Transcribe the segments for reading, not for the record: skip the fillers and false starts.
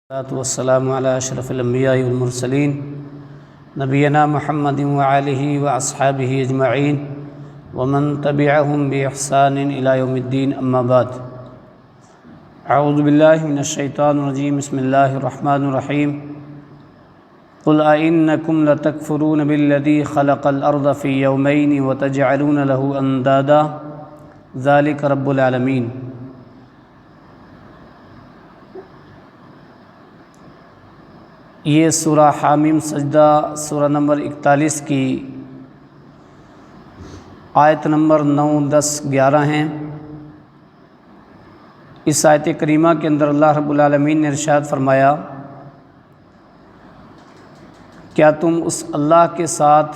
والسلام علی اشرف الانبیاء والمرسلین نبینا محمد وآلہ واصحابہ اجمعین ومن تبعہم بإحسان الی یوم الدین اما بعد اعوذ باللہ من الشیطان الرجیم بسم اللہ الرحمن الرحیم قل أئنکم لتکفرون بالذی خلق الارض فی یومین وتجعلون له اندادا ذلک رب العالمین۔ یہ سورہ حامیم سجدہ سورہ نمبر 41 کی آیت نمبر 9، 10، 11 ہیں۔ اس آیت کریمہ کے اندر اللہ رب العالمین نے ارشاد فرمایا، کیا تم اس اللہ کے ساتھ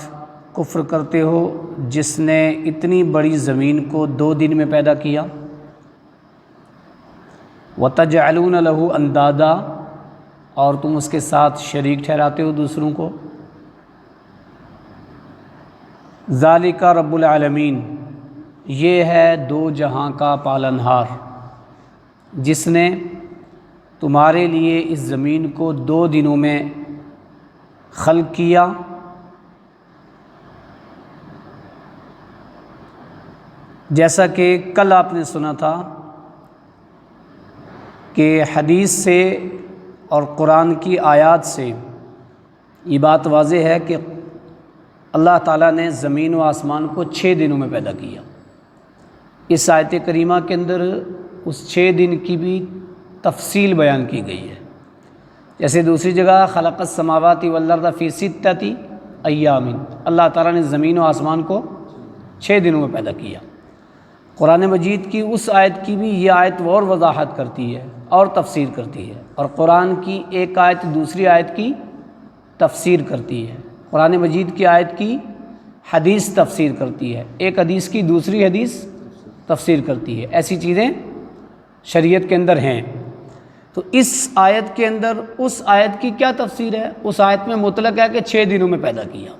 کفر کرتے ہو جس نے اتنی بڑی زمین کو 2 دن میں پیدا کیا؟ وَتَجْعَلُونَ لَهُ أَنْدَادًا، اور تم اس کے ساتھ شریک ٹھہراتے ہو دوسروں کو۔ ذالک رب العالمین، یہ ہے 2 جہاں کا پالنہار جس نے تمہارے لیے اس زمین کو 2 دنوں میں خلق کیا۔ جیسا کہ کل آپ نے سنا تھا کہ حدیث سے اور قرآن کی آیات سے یہ بات واضح ہے کہ اللہ تعالیٰ نے زمین و آسمان کو 6 دنوں میں پیدا کیا۔ اس آیت کریمہ کے اندر اس 6 دن کی بھی تفصیل بیان کی گئی ہے۔ جیسے دوسری جگہ خلق السماوات والارض فی 6 ایام، اللہ تعالیٰ نے زمین و آسمان کو 6 دنوں میں پیدا کیا۔ قرآن مجید کی اس آیت کی بھی یہ آیت اور وضاحت کرتی ہے اور تفسیر کرتی ہے، اور قرآن کی ایک آیت دوسری آیت کی تفسیر کرتی ہے، قرآن مجید کی آیت کی حدیث تفسیر کرتی ہے، ایک حدیث کی دوسری حدیث تفسیر کرتی ہے۔ ایسی چیزیں شریعت کے اندر ہیں۔ تو اس آیت کے اندر اس آیت کی کیا تفسیر ہے؟ اس آیت میں مطلق ہے کہ 6 دنوں میں پیدا کیا۔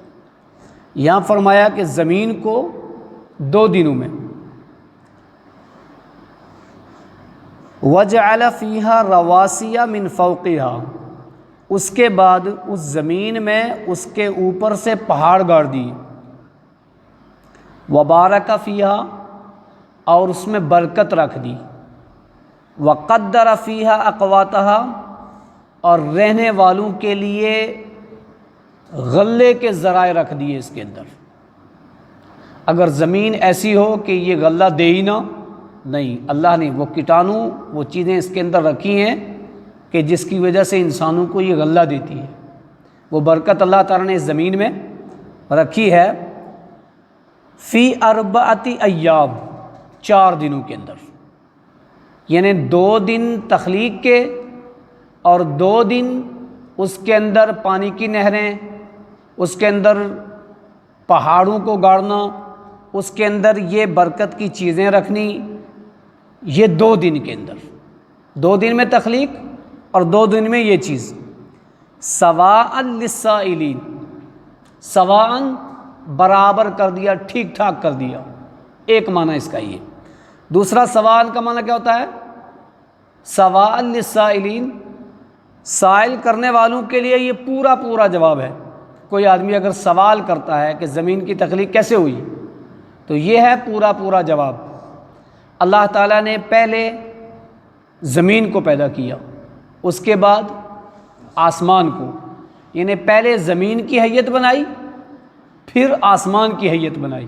یہاں فرمایا کہ زمین کو 2 دنوں میں۔ وَجَعَلَ فِيهَا رَوَاسِيَ مِن فَوْقِهَا، اس کے بعد اس زمین میں اس کے اوپر سے پہاڑ گاڑ دی۔ وَبَارَكَ فِيهَا، اور اس میں برکت رکھ دی۔ وَقَدَّرَ فِيهَا أَقْوَاتَهَا، اور رہنے والوں کے لیے غلے کے ذرائع رکھ دیے اس کے اندر۔ اگر زمین ایسی ہو کہ یہ غلہ دے ہی نہ، نہیں، اللہ نے وہ کیٹانو، وہ چیزیں اس کے اندر رکھی ہیں کہ جس کی وجہ سے انسانوں کو یہ غلہ دیتی ہے۔ وہ برکت اللہ تعالیٰ نے اس زمین میں رکھی ہے۔ فی 4 ایام، 4 دنوں کے اندر، یعنی 2 دن تخلیق کے اور 2 دن اس کے اندر پانی کی نہریں، اس کے اندر پہاڑوں کو گاڑنا، اس کے اندر یہ برکت کی چیزیں رکھنی، یہ 2 دن کے اندر، 2 دن میں تخلیق اور 2 دن میں یہ چیز۔ سواء للسائلین، سواء برابر کر دیا، ٹھیک ٹھاک کر دیا، ایک معنی اس کا یہ۔ دوسرا سواء کا معنی کیا ہوتا ہے؟ سواء للسائلین، سائل کرنے والوں کے لیے یہ پورا پورا جواب ہے۔ کوئی آدمی اگر سوال کرتا ہے کہ زمین کی تخلیق کیسے ہوئی، تو یہ ہے پورا پورا جواب۔ اللہ تعالیٰ نے پہلے زمین کو پیدا کیا، اس کے بعد آسمان کو، یعنی پہلے زمین کی حیت بنائی، پھر آسمان کی حیت بنائی،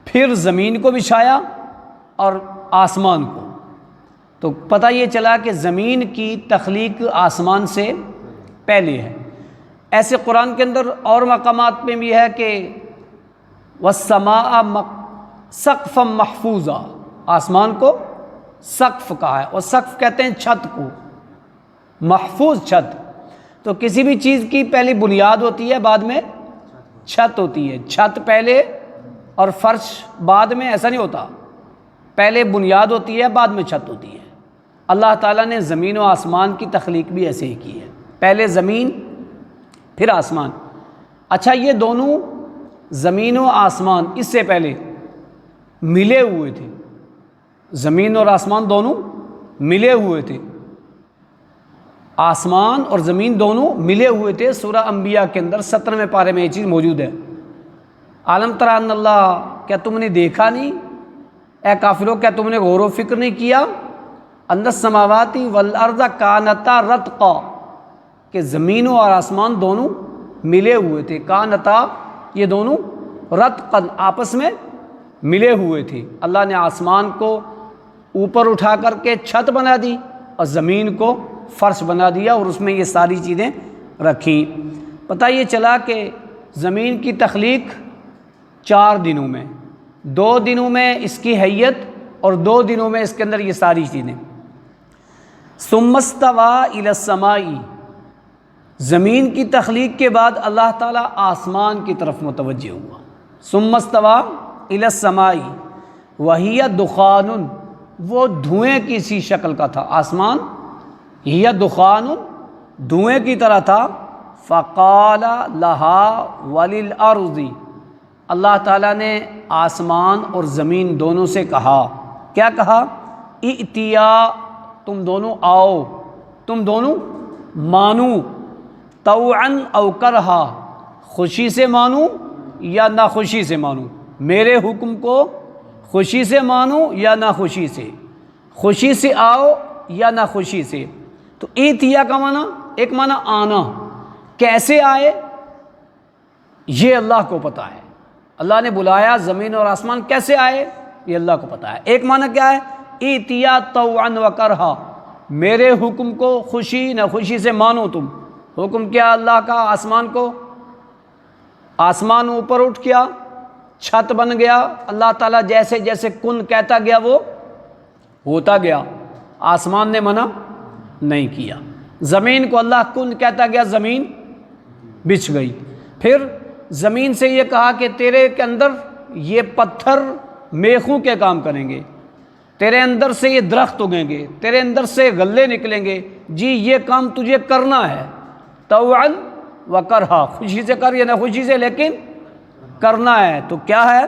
پھر زمین کو بچھایا اور آسمان کو۔ تو پتہ یہ چلا کہ زمین کی تخلیق آسمان سے پہلے ہے۔ ایسے قرآن کے اندر اور مقامات میں بھی ہے کہ وَالسَّمَاءَ سَقْفًا مَحْفُوظًا، آسمان کو سقف کہا ہے، اور سقف کہتے ہیں چھت کو، محفوظ چھت۔ تو کسی بھی چیز کی پہلی بنیاد ہوتی ہے، بعد میں چھت ہوتی ہے۔ چھت پہلے اور فرش بعد میں، ایسا نہیں ہوتا، پہلے بنیاد ہوتی ہے، بعد میں چھت ہوتی ہے۔ اللہ تعالیٰ نے زمین و آسمان کی تخلیق بھی ایسے ہی کی ہے، پہلے زمین پھر آسمان۔ اچھا، یہ دونوں زمین و آسمان اس سے پہلے ملے ہوئے تھے، زمین اور آسمان دونوں ملے ہوئے تھے۔ آسمان اور زمین دونوں ملے ہوئے تھے۔ سورہ انبیاء کے اندر 17ویں پارے میں یہ چیز موجود ہے۔ عالم تری ان اللہ، کیا تم نے دیکھا نہیں اے کافروں، کیا تم نے غور و فکر نہیں کیا ان السماوات والارض کانتا رتقا، کہ زمینوں اور آسمان دونوں ملے ہوئے تھے۔ کانتا، یہ دونوں رتقا، آپس میں ملے ہوئے تھے۔ اللہ نے آسمان کو اوپر اٹھا کر کے چھت بنا دی اور زمین کو فرش بنا دیا اور اس میں یہ ساری چیزیں رکھیں۔ پتہ یہ چلا کہ زمین کی تخلیق 4 دنوں میں، 2 دنوں میں اس کی حیت اور 2 دنوں میں اس کے اندر یہ ساری چیزیں۔ ثم استوى الى السماء، زمین کی تخلیق کے بعد اللہ تعالیٰ آسمان کی طرف متوجہ ہوا۔ ثم استوى الى السماء وهي دخان، وہ دھوئیں کی سی شکل کا تھا آسمان، ہی دخان، دھوئیں کی طرح تھا۔ فقال لها وللارض، اللہ تعالیٰ نے آسمان اور زمین دونوں سے کہا، کیا کہا؟ ائتیا، تم دونوں آؤ، تم دونوں مانو، طوعا او کرہا، خوشی سے مانو یا ناخوشی سے مانو، میرے حکم کو خوشی سے مانو یا ناخوشی سے، خوشی سے آؤ یا ناخوشی سے۔ تو ائتیا کا معنی، ایک معنی آنا، کیسے آئے یہ اللہ کو پتہ ہے، اللہ نے بلایا، زمین اور آسمان کیسے آئے یہ اللہ کو پتہ ہے۔ ایک معنی کیا ہے؟ ائتیا طوعا و کرہا، میرے حکم کو خوشی نہ خوشی سے مانو تم۔ حکم کیا اللہ کا آسمان کو، آسمان اوپر اٹھ گیا، چھت بن گیا، اللہ تعالیٰ جیسے جیسے کن کہتا گیا وہ ہوتا گیا، آسمان نے منع نہیں کیا۔ زمین کو اللہ کن کہتا گیا، زمین بچھ گئی۔ پھر زمین سے یہ کہا کہ تیرے کے اندر یہ پتھر میخوں کے کام کریں گے، تیرے اندر سے یہ درخت اگیں گے، تیرے اندر سے غلے نکلیں گے، جی یہ کام تجھے کرنا ہے، طوعا و کرہا، خوشی سے کر یا نہ خوشی سے، لیکن کرنا ہے۔ تو کیا ہے؟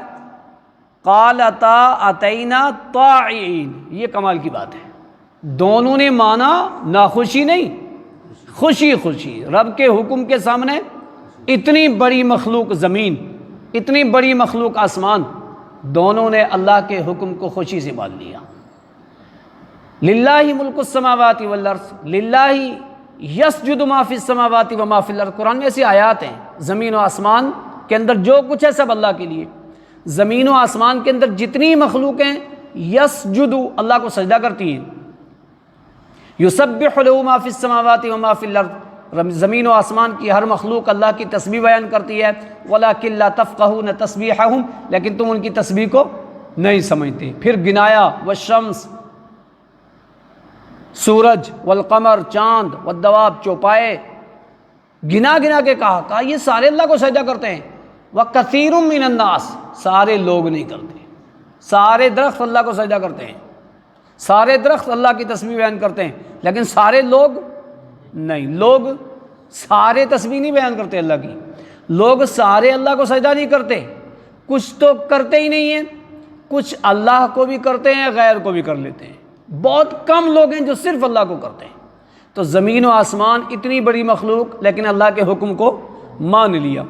قالتا اتینا طاعین، یہ کمال کی بات ہے، دونوں نے مانا، ناخوشی نہیں، خوشی خوشی۔ رب کے حکم کے سامنے اتنی بڑی مخلوق زمین، اتنی بڑی مخلوق آسمان، دونوں نے اللہ کے حکم کو خوشی سے مان لیا۔ للہ ملک السماوات والارض، للہ یسجد ما فی السماوات و ما فی الارض، قرآن میں ایسی آیات ہیں، زمین و آسمان کے اندر جو کچھ ہے سب اللہ کے لیے۔ زمین و آسمان کے اندر جتنی مخلوق ہیں یسجد، اللہ کو سجدہ کرتی ہیں۔ یسبح له ما فی السماوات و ما فی الارض، زمین و آسمان کی ہر مخلوق اللہ کی تسبیح بیان کرتی ہے۔ ولیکن لا تفقہون تسبیحہم، لیکن تم ان کی تسبیح کو نہیں سمجھتے۔ پھر گنایا، والشمس، سورج، والقمر، چاند، والدواب، چوپائے، گنا گنا کے کہا یہ سارے اللہ کو سجدہ کرتے ہیں۔ وکثیر من الناس، سارے لوگ نہیں کرتے، سارے درخت اللہ کو سجدہ کرتے ہیں، سارے درخت اللہ کی تسبیح بیان کرتے ہیں، لیکن سارے لوگ نہیں۔ لوگ سارے تسبیح نہیں بیان کرتے اللہ کی، لوگ سارے اللہ کو سجدہ نہیں کرتے، کچھ تو کرتے ہی نہیں ہیں، کچھ اللہ کو بھی کرتے ہیں، غیر کو بھی کر لیتے ہیں، بہت کم لوگ ہیں جو صرف اللہ کو کرتے ہیں۔ تو زمین و آسمان اتنی بڑی مخلوق، لیکن اللہ کے حکم کو مان لیا۔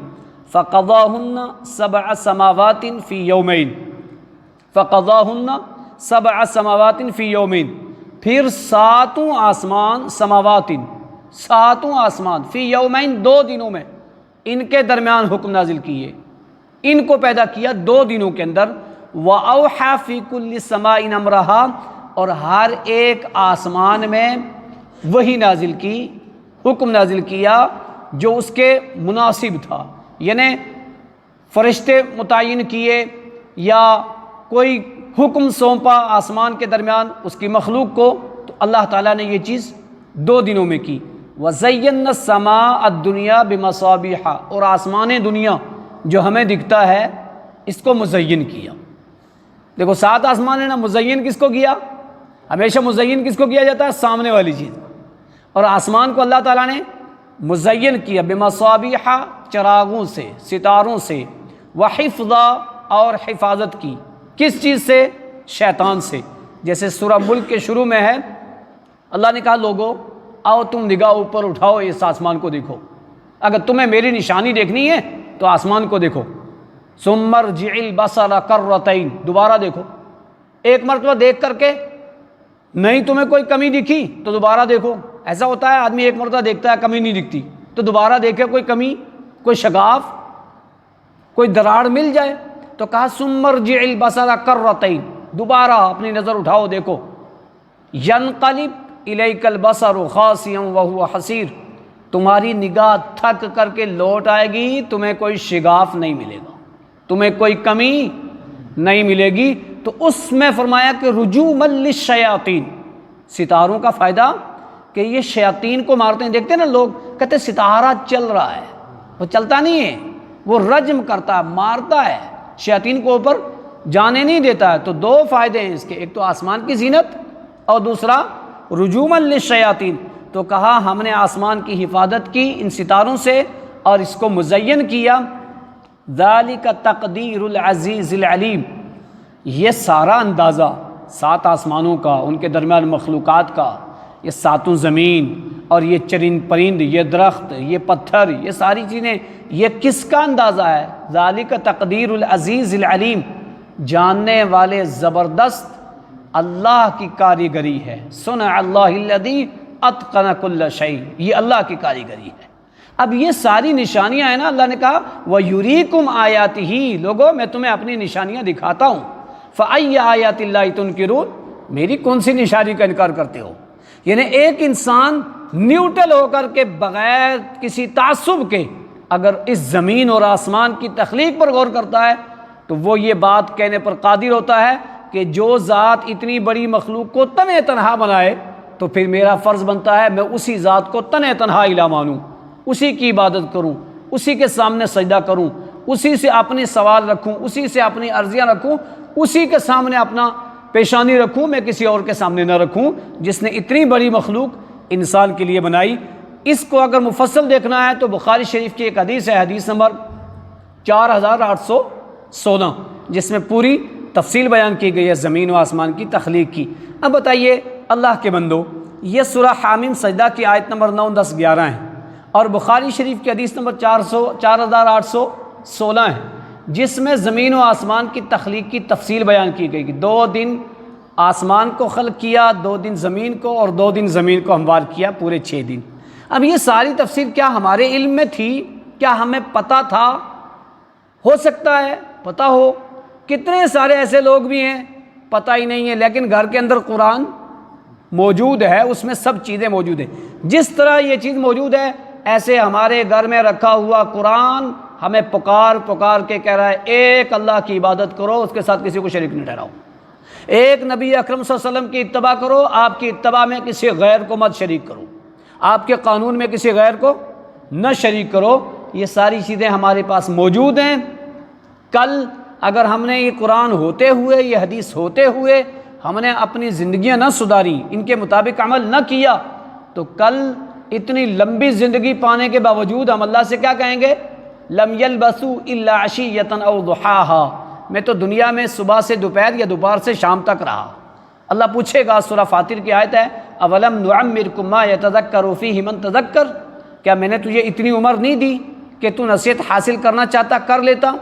فَقَضَاهُنَّ 7 سماوات فی یومین، فَقَضَاهُنَّ 7 سماوات فی یومین، پھر 7 آسمان، سماوات، 7 آسمان، فی یومین، 2 دنوں میں ان کے درمیان حکم نازل کیے، ان کو پیدا کیا 2 دنوں کے اندر۔ وَأَوْحَى فِي كُلِّ سَمَاءٍ أَمْرَهَا، اور ہر ایک آسمان میں وہی نازل کی، حکم نازل کیا جو اس کے مناسب تھا، یعنی فرشتے متعین کیے یا کوئی حکم سونپا آسمان کے درمیان اس کی مخلوق کو، تو اللہ تعالیٰ نے یہ چیز 2 دنوں میں کی۔ وَزَيَّنَّا السَّمَاءَ الدُّنْيَا بِمَصَابِيحَ، اور آسمان دنیا جو ہمیں دکھتا ہے اس کو مزین کیا۔ دیکھو 7 آسمان ہے نا، مزین کس کو کیا؟ ہمیشہ مزین کس کو کیا جاتا ہے؟ سامنے والی چیز، اور آسمان کو اللہ تعالیٰ نے مزین کیا بمصابیح، چراغوں سے، ستاروں سے، وحفظا، اور حفاظت کی، کس چیز سے؟ شیطان سے۔ جیسے سورہ ملک کے شروع میں ہے، اللہ نے کہا لوگو آؤ تم نگاہ اوپر اٹھاؤ، اس آسمان کو دیکھو، اگر تمہیں میری نشانی دیکھنی ہے تو آسمان کو دیکھو۔ ثم ارجع البصر کرتین، دوبارہ دیکھو، ایک مرتبہ دیکھ کر کے نہیں تمہیں کوئی کمی دکھی تو دوبارہ دیکھو۔ ایسا ہوتا ہے آدمی ایک مرتبہ دیکھتا ہے کمی نہیں دکھتی تو دوبارہ دیکھے کوئی کمی، کوئی شگاف، کوئی دراڑ مل جائے، تو کہا ثم ارجع البصر کرتین، دوبارہ اپنی نظر اٹھاؤ دیکھو۔ ینقلب الیک البصر خاسئا وہو حسیر، تمہاری نگاہ تھک کر کے لوٹ آئے گی، تمہیں کوئی شگاف نہیں ملے گا، تمہیں کوئی کمی نہیں ملے گی۔ تو اس میں فرمایا کہ رجوما للشیاطین، ستاروں کا فائدہ کہ یہ شیاطین کو مارتے ہیں۔ دیکھتے ہیں نا لوگ کہتے ہیں ستارہ چل رہا ہے، وہ چلتا نہیں ہے، وہ رجم کرتا ہے، مارتا ہے، شیاطین کو اوپر جانے نہیں دیتا ہے۔ تو دو فائدے ہیں اس کے، ایک تو آسمان کی زینت اور دوسرا رجوما للشیاطین۔ تو کہا ہم نے آسمان کی حفاظت کی ان ستاروں سے اور اس کو مزین کیا۔ ذالک تقدیر العزیز العلیم، یہ سارا اندازہ سات آسمانوں کا، ان کے درمیان مخلوقات کا، یہ ساتوں زمین اور یہ چرند پرند، یہ درخت، یہ پتھر، یہ ساری چیزیں، یہ کس کا اندازہ ہے؟ ذالک تقدیر العزیز العلیم، جاننے والے زبردست اللہ کی کاریگری ہے۔ صنع اللہ الذی اتقن کل شیء، یہ اللہ کی کاریگری ہے۔ اب یہ ساری نشانیاں ہیں نا، اللہ نے کہا وَيُرِيكُمْ آیاتہ، لوگوں میں تمہیں اپنی نشانیاں دکھاتا ہوں۔ فَأَيَّ آیَاتِ اللَّهِ تُنْکِرُونَ، میری کون سی نشانی کا انکار کرتے ہو؟ یعنی ایک انسان نیوٹرل ہو کر کے بغیر کسی تعصب کے اگر اس زمین اور آسمان کی تخلیق پر غور کرتا ہے تو وہ یہ بات کہنے پر قادر ہوتا ہے کہ جو ذات اتنی بڑی مخلوق کو تنہا تنہا بنائے تو پھر میرا فرض بنتا ہے میں اسی ذات کو تنہا تنہا الہ مانوں، اسی کی عبادت کروں، اسی کے سامنے سجدہ کروں، اسی سے اپنے سوال رکھوں، اسی سے اپنی عرضیاں رکھوں، اسی کے سامنے اپنا پیشانی رکھوں، میں کسی اور کے سامنے نہ رکھوں، جس نے اتنی بڑی مخلوق انسان کے لیے بنائی۔ اس کو اگر مفصل دیکھنا ہے تو بخاری شریف کی ایک حدیث ہے، حدیث نمبر 4816، جس میں پوری تفصیل بیان کی گئی ہے زمین و آسمان کی تخلیق کی۔ اب بتائیے اللہ کے بندو، یہ سورہ حامیم سجدہ کی آیت نمبر 9، 10، 11 ہیں، اور بخاری شریف کی حدیث نمبر 4816 ہے، جس میں زمین و آسمان کی تخلیق کی تفصیل بیان کی گئی کہ 2 دن آسمان کو خلق کیا، 2 دن زمین کو، اور 2 دن زمین کو ہموار کیا، پورے 6 دن۔ اب یہ ساری تفصیل کیا ہمارے علم میں تھی؟ کیا ہمیں پتہ تھا؟ ہو سکتا ہے پتہ ہو، کتنے سارے ایسے لوگ بھی ہیں پتہ ہی نہیں ہے، لیکن گھر کے اندر قرآن موجود ہے، اس میں سب چیزیں موجود ہیں۔ جس طرح یہ چیز موجود ہے ایسے ہمارے گھر میں رکھا ہوا قرآن ہمیں پکار پکار کے کہہ رہا ہے ایک اللہ کی عبادت کرو، اس کے ساتھ کسی کو شریک نہ ٹھہراؤ، ایک نبی اکرم صلی اللہ علیہ وسلم کی اتباع کرو، آپ کی اتباع میں کسی غیر کو مت شریک کرو، آپ کے قانون میں کسی غیر کو نہ شریک کرو۔ یہ ساری چیزیں ہمارے پاس موجود ہیں۔ کل اگر ہم نے یہ قرآن ہوتے ہوئے، یہ حدیث ہوتے ہوئے ہم نے اپنی زندگیاں نہ سدھاری، ان کے مطابق عمل نہ کیا، تو کل اتنی لمبی زندگی پانے کے باوجود ہم اللہ سے کیا کہیں گے؟ لم یلبثوا الا عشیۃ او ضحاها، میں تو دنیا میں صبح سے دوپہر یا دوپہر سے شام تک رہا۔ اللہ پوچھے گا، سورہ فاطر کی آیت ہے، اولم نعمرکم ما یتذکر فیہ من تذکر، کیا میں نے تجھے اتنی عمر نہیں دی کہ تو نصیحت حاصل کرنا چاہتا کر لیتا،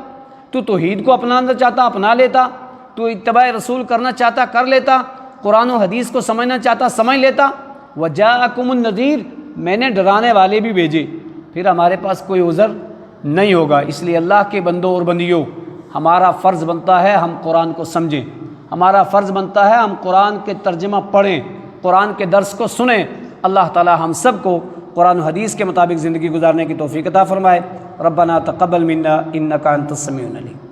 تو توحید کو اپنانا چاہتا اپنا لیتا، تو اتباع رسول کرنا چاہتا کر لیتا، قرآن و حدیث کو سمجھنا چاہتا سمجھ لیتا۔ وجاءکم النذیر، میں نے ڈرانے والے بھی بھیجے، پھر ہمارے پاس کوئی عذر نہیں ہوگا۔ اس لیے اللہ کے بندوں اور بندیوں، ہمارا فرض بنتا ہے ہم قرآن کو سمجھیں، ہمارا فرض بنتا ہے ہم قرآن کے ترجمہ پڑھیں، قرآن کے درس کو سنیں۔ اللہ تعالی ہم سب کو قرآن و حدیث کے مطابق زندگی گزارنے کی توفیق عطا فرمائے۔ ربنا تقبل منا انک انت السمیع العلیم۔